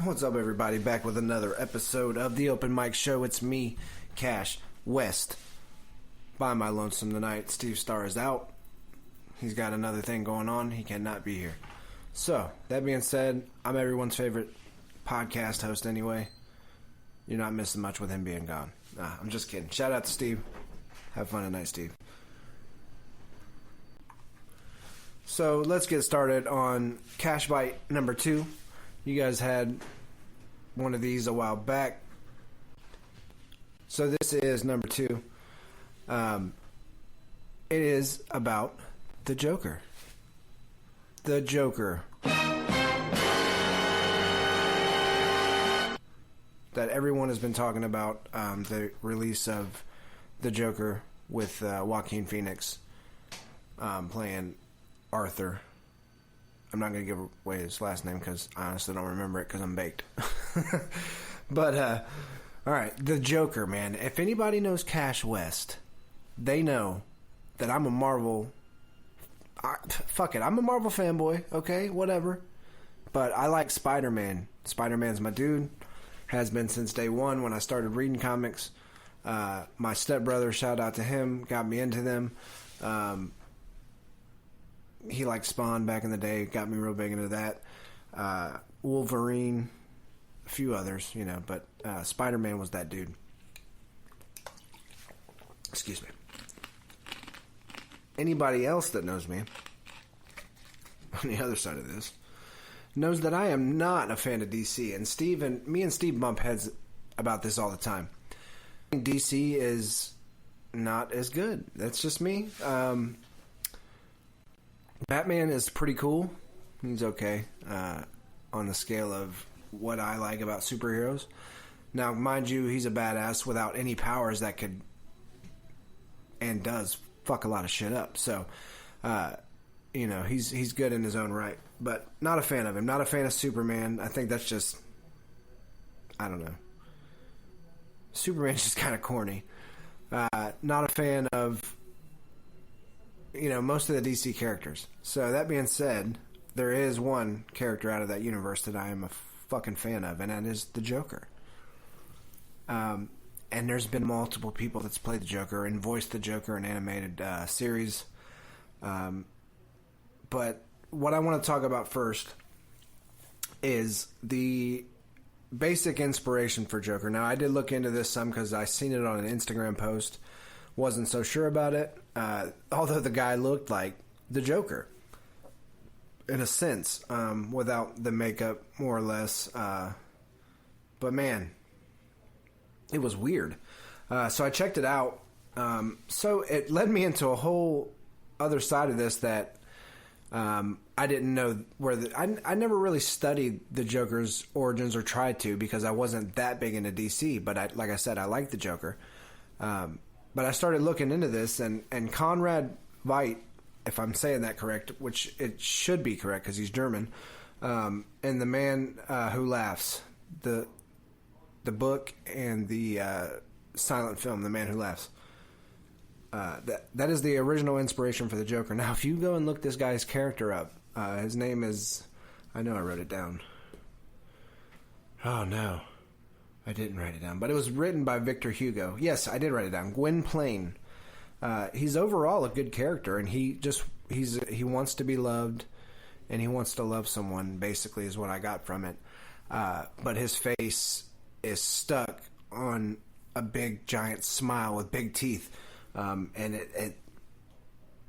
What's up, everybody? Back with another episode of the Open Mic Show. It's me, Cash West. By my lonesome tonight. Steve Starr is out. He's got another thing going on. He cannot be here. So, that being said, I'm everyone's favorite podcast host anyway. You're not missing much with him being gone. Nah, I'm just kidding. Shout out to Steve. Have fun tonight, Steve. So, let's get started on Cashbyte number 2. You guys had one of these a while back. So this is number 2. It is about the Joker. The Joker. That everyone has been talking about, the release of the Joker with Joaquin Phoenix playing Arthur. I'm not going to give away his last name because I honestly don't remember it because I'm baked. But, alright, the Joker, man. If anybody knows Cash West, they know that I'm a Marvel... fuck it, I'm a Marvel fanboy, okay? Whatever. But I like Spider-Man. Spider-Man's my dude. Has been since day one when I started reading comics. My stepbrother, shout out to him, got me into them. He liked Spawn back in the day, got me real big into that. Wolverine, a few others, you know, but Spider-Man was that dude. Excuse me. Anybody else that knows me, on the other side of this, knows that I am not a fan of DC. And me and Steve bump heads about this all the time. DC is not as good. That's just me. Batman is pretty cool. He's okay on the scale of what I like about superheroes. Now, mind you, he's a badass without any powers that could and does fuck a lot of shit up. So, you know, he's good in his own right. But not a fan of him. Not a fan of Superman. I think that's just... I don't know. Superman's just kind of corny. Not a fan of... you know, most of the DC characters. So that being said, there is one character out of that universe that I am a fucking fan of, and that is the Joker. And there's been multiple people that's played the Joker and voiced the Joker in animated series. But what I want to talk about first is the basic inspiration for Joker. Now, I did look into this some because I seen it on an Instagram post. Wasn't so sure about it, although the guy looked like the Joker in a sense, without the makeup, more or less. But man, it was weird. So I checked it out. So it led me into a whole other side of this that I didn't know I never really studied the Joker's origins or tried to because I wasn't that big into DC. But like I said, I like the Joker. But I started looking into this, and Conrad Veidt, if I'm saying that correct, which it should be correct because he's German, and The Man Who Laughs, the book and the silent film, The Man Who Laughs, that is the original inspiration for the Joker. Now, if you go and look this guy's character up, his name is... I know I wrote it down. Oh, no. I didn't write it down, but it was written by Victor Hugo. Yes, I did write it down. Gwynplaine. He's overall a good character, and he wants to be loved, and he wants to love someone. Basically, is what I got from it. But his face is stuck on a big giant smile with big teeth, and it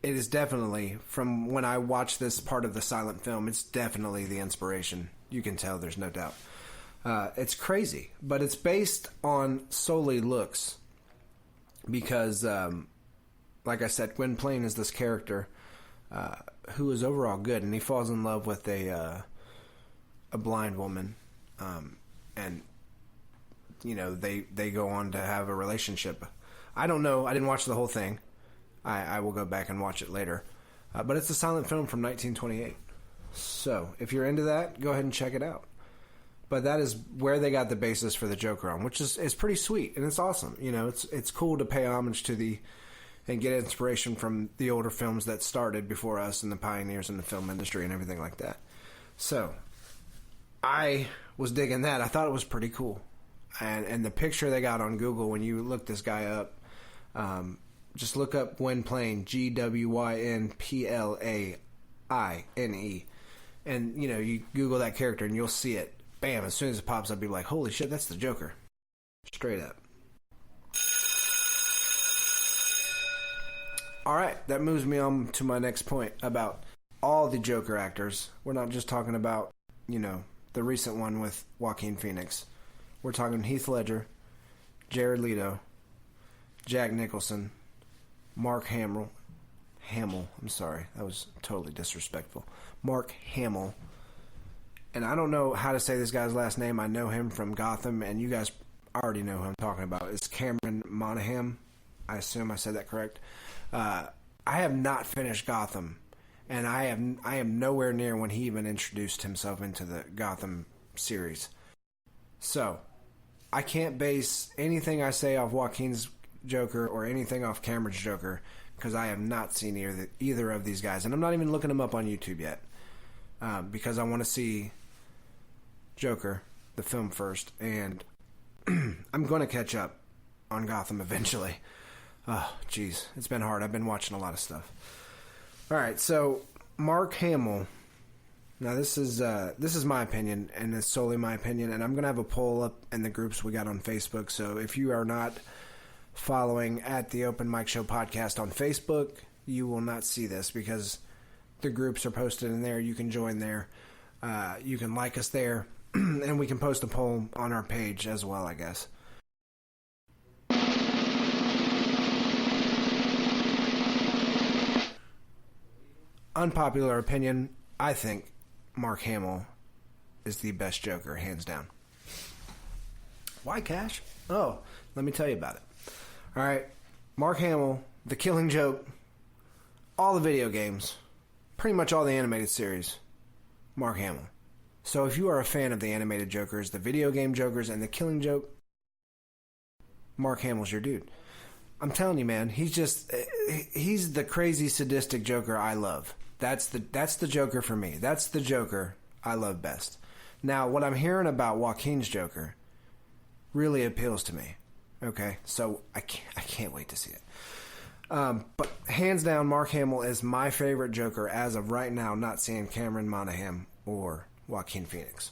is definitely, from when I watched this part of the silent film, it's definitely the inspiration. You can tell. There's no doubt. It's crazy, but it's based on solely looks because, like I said, Gwynplaine is this character who is overall good, and he falls in love with a blind woman, and you know they go on to have a relationship. I don't know. I didn't watch the whole thing. I will go back and watch it later, but it's a silent film from 1928. So if you're into that, go ahead and check it out. But that is where they got the basis for the Joker on, which is pretty sweet, and it's awesome. You know, it's cool to pay homage to and get inspiration from the older films that started before us and the pioneers in the film industry and everything like that. So, I was digging that. I thought it was pretty cool. And the picture they got on Google, when you look this guy up, just look up Gwynplaine, Gwynplaine. And, you know, you Google that character and you'll see it. Bam, as soon as it pops up, you'll be like, holy shit, that's the Joker. Straight up. All right, that moves me on to my next point about all the Joker actors. We're not just talking about, you know, the recent one with Joaquin Phoenix. We're talking Heath Ledger, Jared Leto, Jack Nicholson, Mark Hamill. I'm sorry, that was totally disrespectful. Mark Hamill. And I don't know how to say this guy's last name. I know him from Gotham, and you guys already know who I'm talking about. It's Cameron Monaghan. I assume I said that correct. I have not finished Gotham, and I am nowhere near when he even introduced himself into the Gotham series. So, I can't base anything I say off Joaquin's Joker or anything off Cameron's Joker, because I have not seen either of these guys. And I'm not even looking them up on YouTube yet, because I want to see Joker, the film, first. And I'm going to catch up on Gotham eventually. Oh, jeez. It's been hard. I've been watching a lot of stuff. All right, so Mark Hamill. Now, this is my opinion, and it's solely my opinion. And I'm going to have a poll up in the groups we got on Facebook. So if you are not following at the Open Mic Show podcast on Facebook, you will not see this because the groups are posted in there. You can join there. You can like us there. And we can post a poll on our page as well, I guess. Unpopular opinion, I think Mark Hamill is the best Joker, hands down. Why, Cash? Oh, let me tell you about it. All right, Mark Hamill, The Killing Joke, all the video games, pretty much all the animated series, Mark Hamill. So if you are a fan of the animated Jokers, the video game Jokers, and The Killing Joke, Mark Hamill's your dude. I'm telling you, man, he's the crazy sadistic Joker I love. That's the Joker for me. That's the Joker I love best. Now, what I'm hearing about Joaquin's Joker really appeals to me. Okay, so I can't wait to see it. But hands down, Mark Hamill is my favorite Joker as of right now, not seeing Cameron Monaghan or Joaquin Phoenix.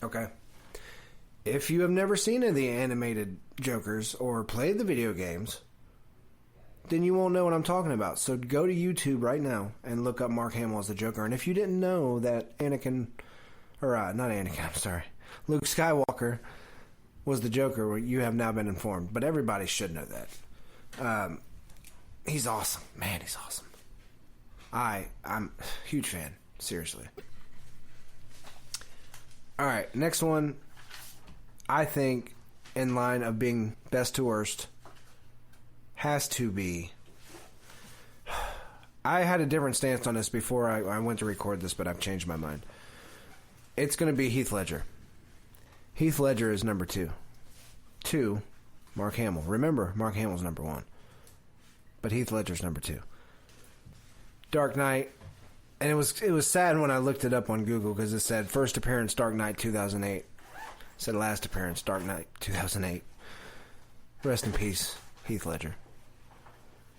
Okay? If you have never seen any of the animated Jokers or played the video games, then you won't know what I'm talking about. So go to YouTube right now and look up Mark Hamill as the Joker. And if you didn't know that Luke Skywalker was the Joker, well, you have now been informed. But everybody should know that. He's awesome. Man, he's awesome. I'm a huge fan. Seriously. All right, next one. I think in line of being best to worst has to be... I had a different stance on this before I went to record this, but I've changed my mind. It's going to be Heath Ledger. Heath Ledger is number 2. 2, Mark Hamill. Remember, Mark Hamill's number 1. But Heath Ledger's number 2. Dark Knight. And it was sad when I looked it up on Google because it said first appearance Dark Knight 2008. It said last appearance Dark Knight 2008. Rest in peace, Heath Ledger.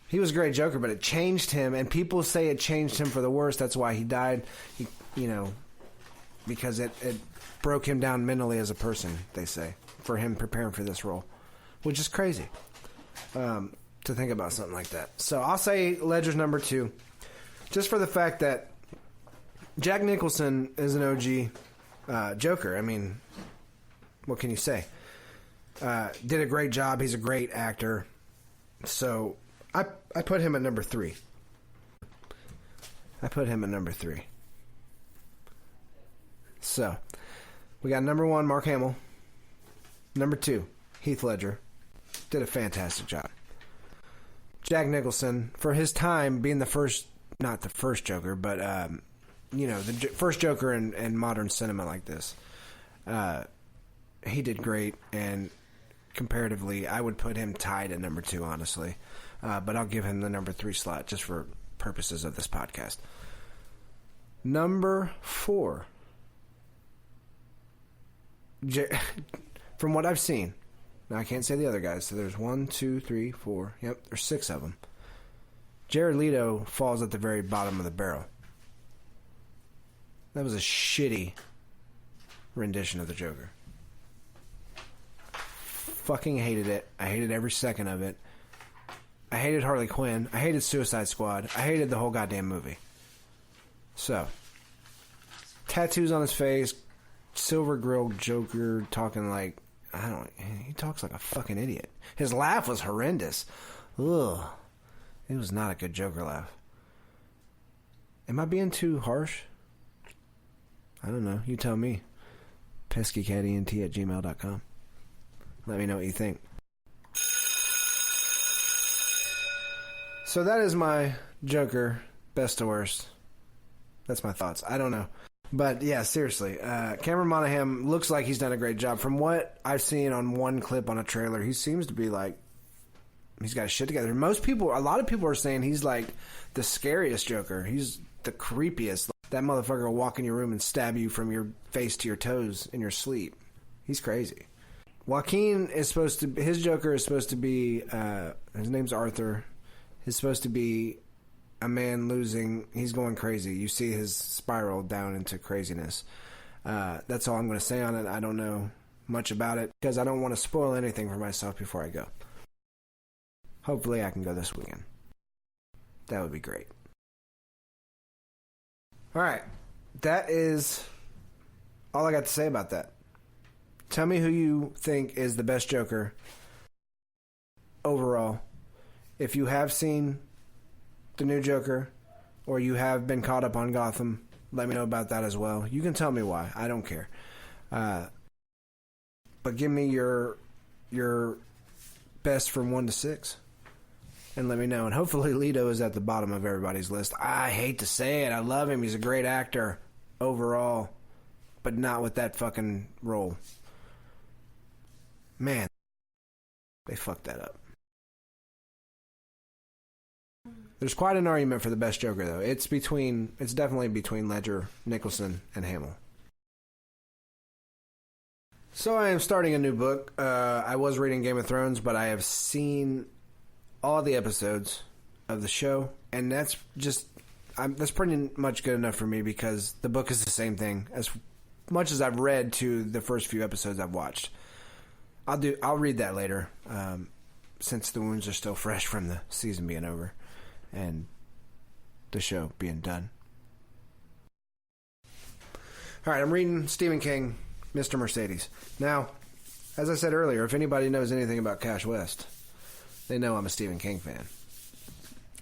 He was a great Joker, but it changed him, and people say it changed him for the worse. That's why he died, because it broke him down mentally as a person, they say, for him preparing for this role, which is crazy to think about something like that. So I'll say Ledger's number 2, just for the fact that Jack Nicholson is an OG Joker. I mean, what can you say? Did a great job. He's a great actor. So I put him at number 3. So we got number 1, Mark Hamill. Number 2, Heath Ledger. Did a fantastic job. Jack Nicholson, for his time being not the first Joker, but the first Joker in modern cinema like this. He did great, and comparatively, I would put him tied at number 2, honestly. But I'll give him the number 3 slot just for purposes of this podcast. Number 4. from what I've seen, now I can't say the other guys, so there's 1, 2, 3, 4, yep, there's 6 of them. Jared Leto falls at the very bottom of the barrel. That was a shitty rendition of the Joker. Fucking hated it. I hated every second of it. I hated Harley Quinn. I hated Suicide Squad. I hated the whole goddamn movie. So, tattoos on his face, silver grilled Joker talking like, he talks like a fucking idiot. His laugh was horrendous. Ugh. It was not a good Joker laugh. Am I being too harsh? I don't know. You tell me. peskycatent@gmail.com. Let me know what you think. So that is my Joker, best to worst. That's my thoughts. I don't know. But yeah, seriously. Cameron Monaghan looks like he's done a great job. From what I've seen on one clip on a trailer, he seems to be like, he's got his shit together. A lot of people are saying he's like the scariest Joker. He's the creepiest. That motherfucker will walk in your room and stab you from your face to your toes in your sleep. He's crazy. Joaquin is his Joker is supposed to be, his name's Arthur. He's supposed to be a man he's going crazy. You see his spiral down into craziness. That's all I'm going to say on it. I don't know much about it because I don't want to spoil anything for myself before I go. Hopefully I can go this weekend. That would be great. Alright, that is all I got to say about that. Tell me who you think is the best Joker overall. If you have seen the new Joker, or you have been caught up on Gotham, let me know about that as well. You can tell me why. I don't care. But give me your best from 1 to 6. And let me know. And hopefully Leto is at the bottom of everybody's list. I hate to say it. I love him. He's a great actor overall. But not with that fucking role. Man. They fucked that up. There's quite an argument for the best Joker, though. It's definitely between Ledger, Nicholson, and Hamill. So I am starting a new book. I was reading Game of Thrones, but I have seen all the episodes of the show, and that's pretty much good enough for me because the book is the same thing as much as I've read to the first few episodes I've watched. I'll read that later, since the wounds are still fresh from the season being over and the show being done. All right, I'm reading Stephen King, Mr. Mercedes. Now, as I said earlier, if anybody knows anything about Cash West, they know I'm a Stephen King fan.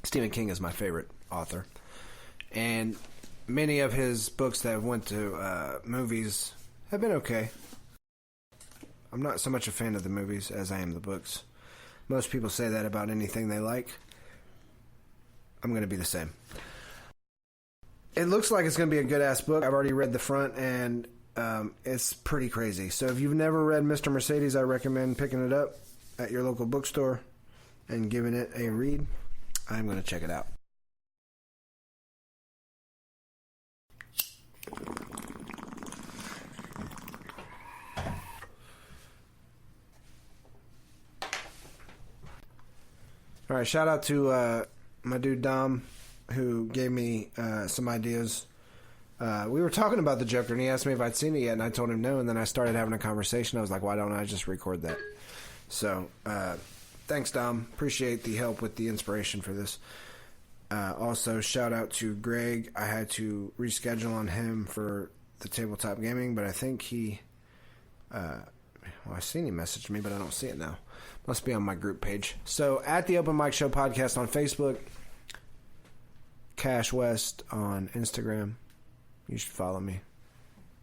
Stephen King is my favorite author. And many of his books that went to movies have been okay. I'm not so much a fan of the movies as I am the books. Most people say that about anything they like. I'm going to be the same. It looks like it's going to be a good-ass book. I've already read the front, and it's pretty crazy. So if you've never read Mr. Mercedes, I recommend picking it up at your local bookstore and giving it a read. I'm going to check it out. All right, shout out to my dude Dom, who gave me some ideas. We were talking about the Joker, and he asked me if I'd seen it yet, and I told him no, and then I started having a conversation. I was like, why don't I just record that? So, thanks, Dom. Appreciate the help with the inspiration for this. Also, shout out to Greg. I had to reschedule on him for the tabletop gaming, but I think he... I've seen he messaged me, but I don't see it now. Must be on my group page. So, at the Open Mic Show Podcast on Facebook, Cash West on Instagram. You should follow me.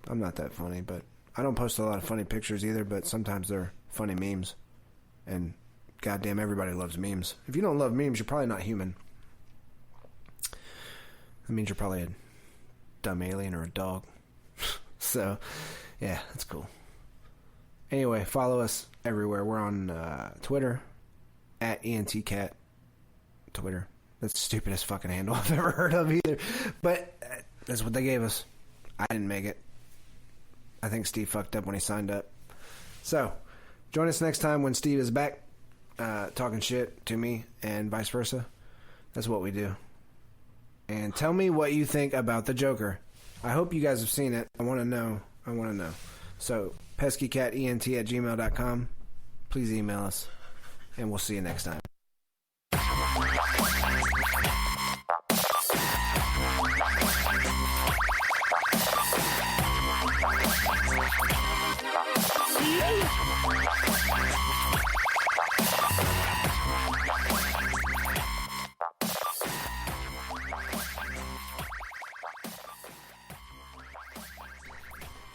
I'm not that funny, but I don't post a lot of funny pictures either, but sometimes they're funny memes. And goddamn, everybody loves memes. If you don't love memes, you're probably not human. That means you're probably a dumb alien or a dog. So, yeah, that's cool. Anyway, follow us everywhere. We're on Twitter, at ENTCat. Twitter. That's the stupidest fucking handle I've ever heard of either. But that's what they gave us. I didn't make it. I think Steve fucked up when he signed up. So, join us next time when Steve is back talking shit to me and vice versa. That's what we do. And tell me what you think about the Joker. I hope you guys have seen it. I want to know. So, peskycatent@gmail.com. Please email us. And we'll see you next time.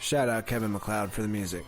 Shout out Kevin MacLeod for the music.